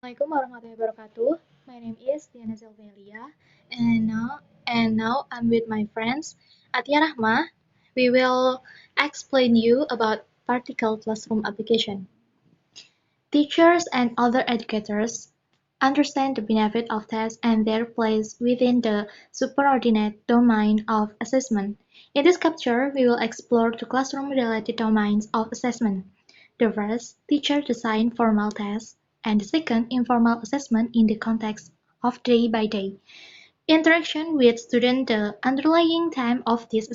Assalamualaikum warahmatullahi wabarakatuh. My name is Dianaa Silvi Eliya, and now I'm with my friends Athiyyah Rahmah. We will explain you about practical classroom application. Teachers and other educators understand the benefit of tests and their place within the superordinate domain of assessment. In this capture, we will explore the classroom-related domains of assessment. The first, teacher-designed formal tests, and the second, informal assessment in the context of day-by-day interaction with students. The underlying theme of these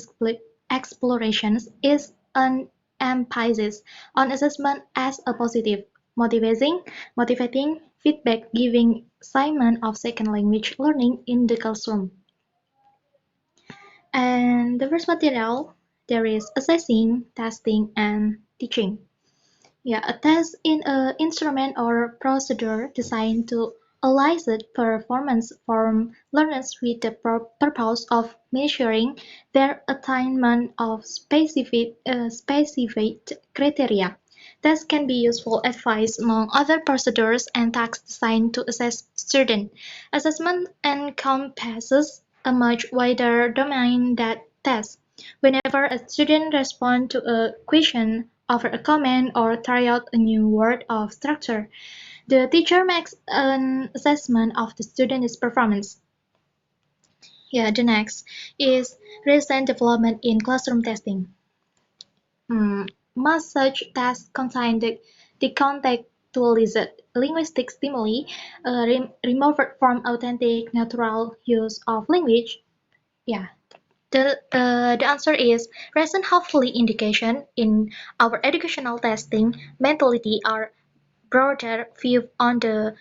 explorations is an emphasis on assessment as a positive, motivating, feedback-giving assignment of second language learning in the classroom. And the first material, there is assessing, testing, and teaching. Yeah, a test is an instrument or procedure designed to elicit performance from learners with the purpose of measuring their attainment of specific criteria. Tests can be useful advice among other procedures and tasks designed to assess students. Assessment encompasses a much wider domain than tests. Whenever a student responds to a question, offer a comment, or try out a new word of structure, the teacher makes an assessment of the student's performance. Yeah, the next is recent development in classroom testing. Most such tests contain the contextualized linguistic stimuli removed from authentic natural use of language. Yeah, the answer is recent hopefully indication in our educational testing mentality are broader view on the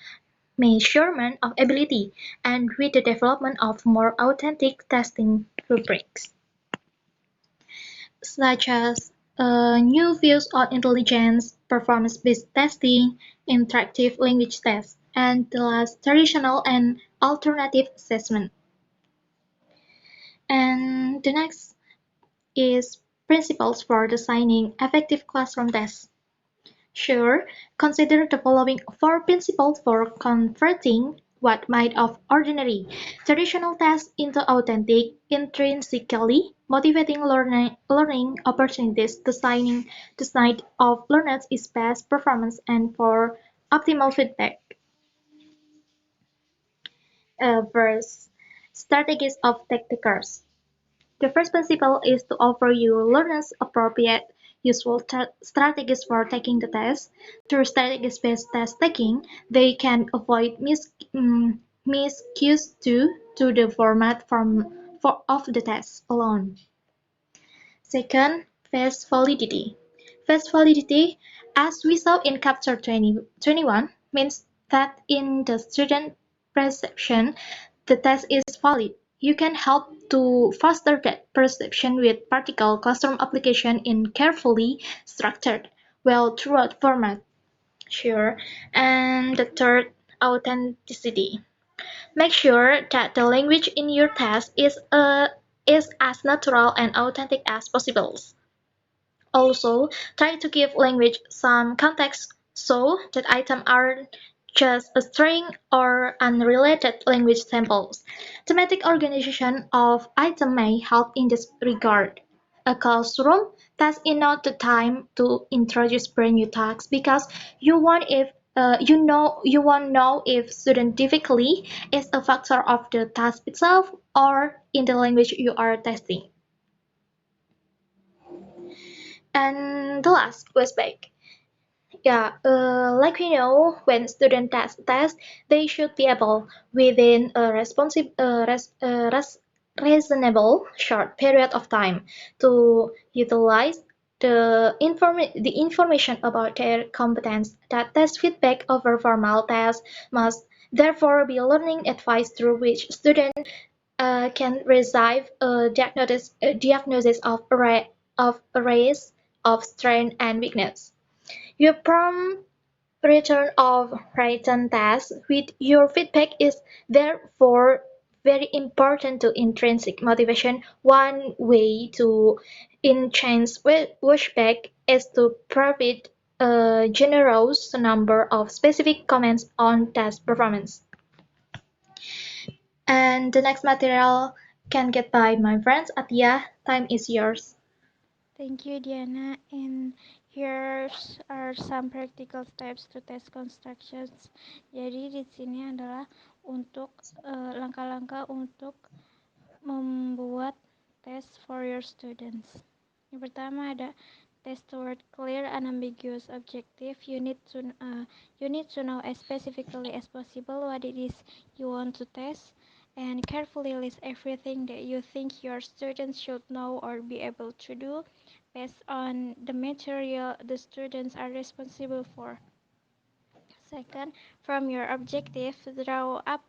measurement of ability and with the development of more authentic testing rubrics, such as new views on intelligence, performance-based testing, interactive language tests, and the last traditional and alternative assessment. And the next is principles for designing effective classroom tests. Sure, consider the following four principles for converting what might of ordinary traditional tests into authentic, intrinsically motivating learning opportunities designing of learners is best performance and for optimal feedback. Verse strategies of tactics. The first principle is to offer your learners appropriate, useful strategies for taking the test. Through strategies-based test taking, they can avoid miscues due to the format of the test alone. Second, phase validity. Phase validity, as we saw in Chapter 21, means that in the student perception, the test is valid. You can help to foster that perception with practical classroom application in carefully structured, well-thought format. Sure. And the third, authenticity. Make sure that the language in your test is as natural and authentic as possible. Also, try to give language some context so that items aren't just a string or unrelated language samples. Thematic organization of items may help in this regard. A classroom test is not the time to introduce brand new tasks because you won't know if student difficulty is a factor of the task itself or in the language you are testing. And the last was back. Yeah, like we know, when students test, they should be able within a reasonable short period of time to utilize the information about their competence. That test feedback over formal tests must therefore be learning advice through which students can receive a diagnosis of arrays of strength and weakness. Your prompt return of written tasks with your feedback is therefore very important to intrinsic motivation. One way to enhance washback is to provide a generous number of specific comments on test performance. And the next material can get by my friends. Athiyyah, time is yours. Thank you, Diana. And here are some practical steps to test constructions. Jadi di sini adalah untuk langkah-langkah untuk membuat test for your students. Yang pertama ada test toward clear and ambiguous objective. You need to know as specifically as possible what it is you want to test, and carefully list everything that you think your students should know or be able to do based on the material the students are responsible for. Second, from your objective, draw up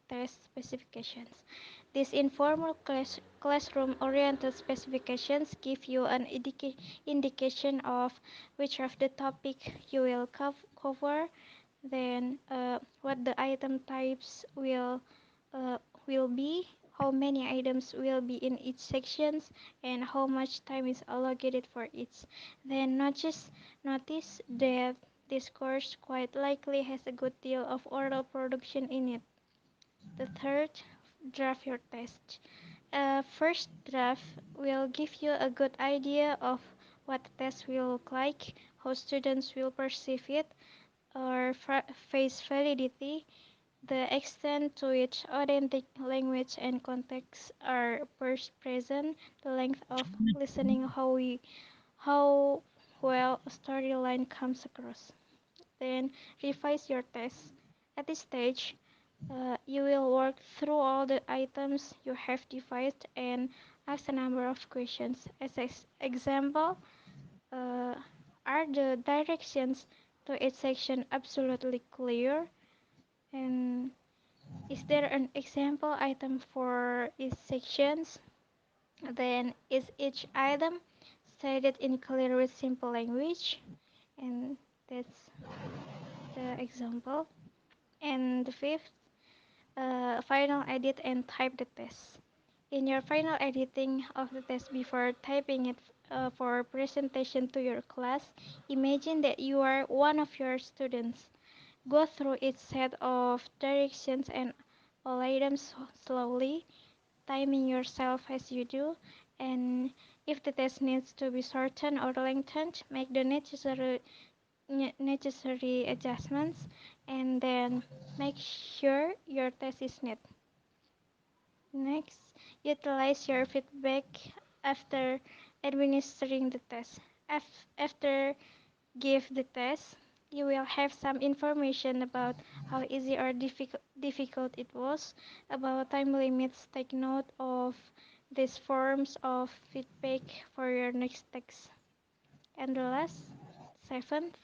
test specifications. These informal classroom-oriented specifications give you an indication of which of the topic you will cover, then what the item types will be, how many items will be in each section, and how much time is allocated for each. Then notice that this course quite likely has a good deal of oral production in it. The third, draft your test. First draft will give you a good idea of what the test will look like, how students will perceive it, or face validity, the extent to which authentic language and context are present, the length of listening, how well a storyline comes across. Then revise your test. At this stage, you will work through all the items you have devised and ask a number of questions. As an example, uh, are the directions to each section absolutely clear? And is there an example item for each section? Then is each item stated in clear with simple language? And that's the example. And the fifth, final edit and type the test. In your final editing of the test before typing it for presentation to your class, imagine that you are one of your students. Go through each set of directions and all items slowly, timing yourself as you do, and if the test needs to be shortened or lengthened, make the necessary adjustments, and then make sure your test is neat. Next, utilize your feedback after administering the test. After give the test, you will have some information about how easy or difficult it was, about time limits. Take note of these forms of feedback for your next text. And the last, seventh,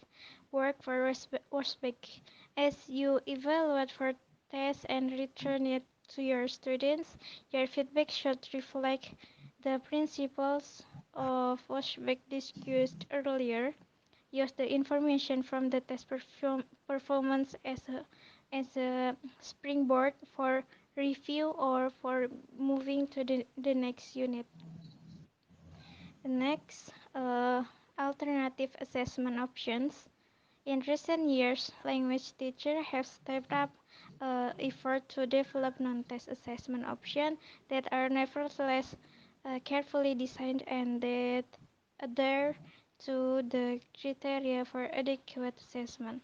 work for respect. As you evaluate for tests and return it to your students, your feedback should reflect the principles of Washback discussed earlier. Use the information from the test performance as a springboard for review or for moving to the next unit. Next, alternative assessment options. In recent years, language teachers have stepped up effort to develop non-test assessment options that are nevertheless carefully designed and that adhere to the criteria for adequate assessment.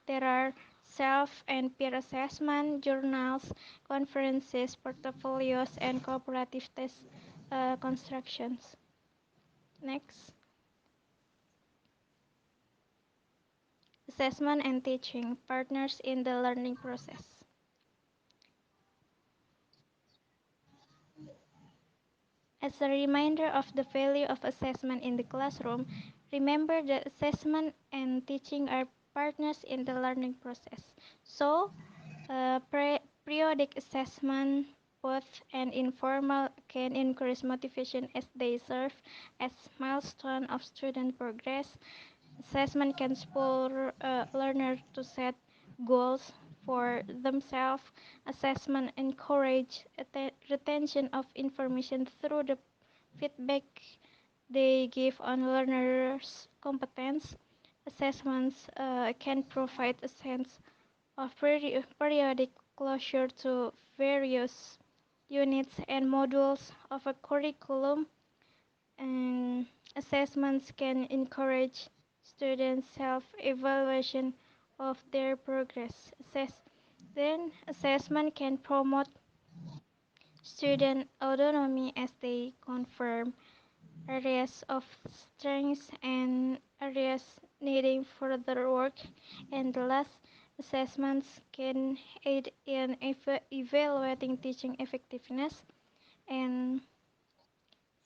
There are self and peer assessment, journals, conferences, portfolios, and cooperative test constructions. Next, assessment and teaching, partners in the learning process. As a reminder of the value of assessment in the classroom, remember that assessment and teaching are partners in the learning process. So, periodic assessment, both and informal, can increase motivation as they serve as milestone of student progress. Assessment can spur learners to set goals for themselves. Assessment encourage retention of information through the feedback they give on learners' competence. Assessments can provide a sense of periodic closure to various units and modules of a curriculum, and assessments can encourage students' self-evaluation of their progress. Assessment can promote student autonomy as they confirm areas of strengths and areas needing further work. And the last, assessments can aid in evaluating teaching effectiveness. And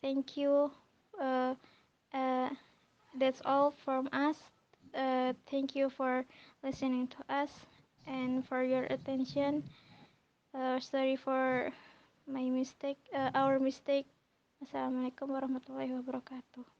thank you. Uh, uh, that's all from us. Thank you for listening to us and for your attention. Sorry for my mistake, our mistake. Assalamualaikum warahmatullahi wabarakatuh.